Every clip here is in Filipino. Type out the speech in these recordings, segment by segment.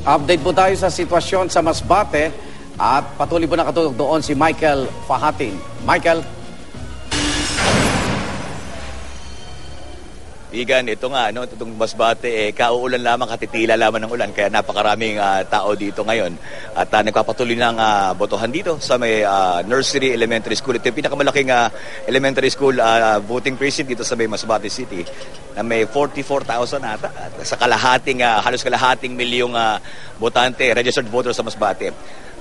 Update po tayo sa sitwasyon sa Masbate at patuloy po nakatulog doon si Michael Fahatin. Michael. Igan, ito nga, itong Masbate, kauulan lamang, katitila lamang ng ulan, kaya napakaraming tao dito ngayon. At nagpapatuloy ng botohan dito sa may Nursery Elementary School. Ito yung pinakamalaking elementary school voting precinct dito sa may Masbate City, na may 44,000 ata, at sa halos kalahating milyong botante, registered voters sa Masbate.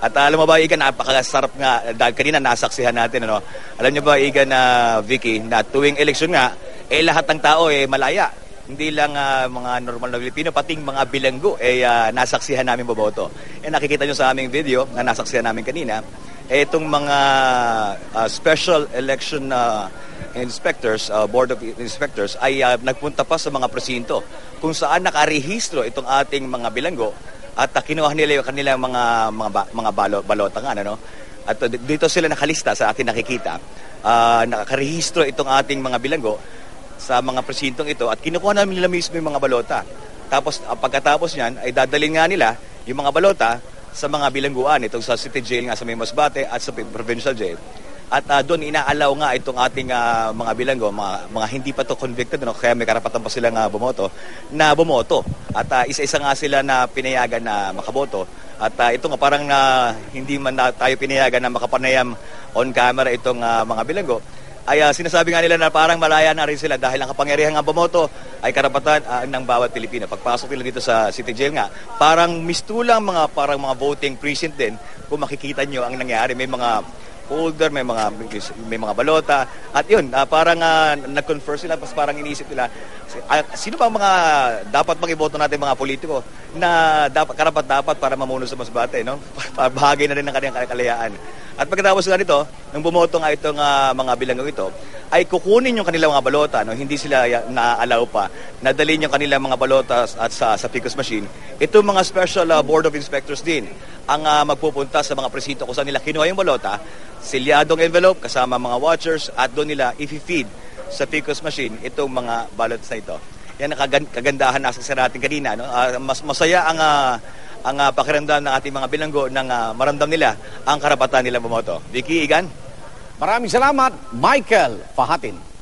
At alam mo ba, Igan, napakasarap nga, dahil kanina nasaksihan natin, alam niyo ba, Igan, Vicky, na tuwing eleksyon nga, lahat ng tao malaya. Hindi lang mga normal na Pilipino, pating mga bilanggo nasaksihan namin boboto. Nakikita nyo sa aming video na nasaksihan namin kanina, itong mga special election inspectors, board of inspectors, ay nagpunta pa sa mga presinto kung saan nakarehistro itong ating mga bilanggo at kinuha nila yung kanilang mga balota nga, At dito sila nakalista sa ating nakikita. Nakarehistro itong ating mga bilanggo sa mga presintong ito at kinukuha namin nila mismo yung mga balota. Tapos pagkatapos niyan ay dadalhin nga nila yung mga balota sa mga bilangguan itong sa City Jail nga sa may Masbate at sa Provincial Jail. At doon inaalaw nga itong ating mga bilanggo, mga hindi pa to convicted, kaya may karapatan pa silang bumoto. At isa-isa nga sila na pinayagan na makaboto. At ito nga parang hindi man tayo pinayagan na makapanayam on camera itong mga bilanggo, ay sinasabi nga nila na parang malaya na rin sila dahil ang kapangyarihan nga bumoto ay karapatan ng bawat Pilipino. Pagpasok nila dito sa City Jail nga, parang mistulang mga voting precinct din. Kung makikita nyo ang nangyari, may mga folder, may mga balota. At yun, parang nag-confer sila, parang iniisip nila, sino pa mga dapat mag-iboto natin mga politiko na karapat-dapat para mamuno sa Masbate, Bahagi na rin ng kanilang kalayaan. At pagkatapos nga nito, nung bumoto nga itong mga bilanggo ito, ay kukunin yung kanilang mga balota, hindi sila na-allow pa, nadalhin yung kanilang mga balota at sa PCOS machine. Ito mga special board of inspectors din ang magpupunta sa mga presinto kung saan nila kinuha yung balota, silyadong envelope kasama mga watchers at doon nila i-feed sa PCOS machine itong mga ballots na ito. Yan ang kagandahan nasa natin kanina. Mas masaya ang pakiramdam ng ating mga bilanggo nang maramdam nila ang karapatan nila bumoto. Vicky, Igan? Maraming salamat, Michael Fahatin.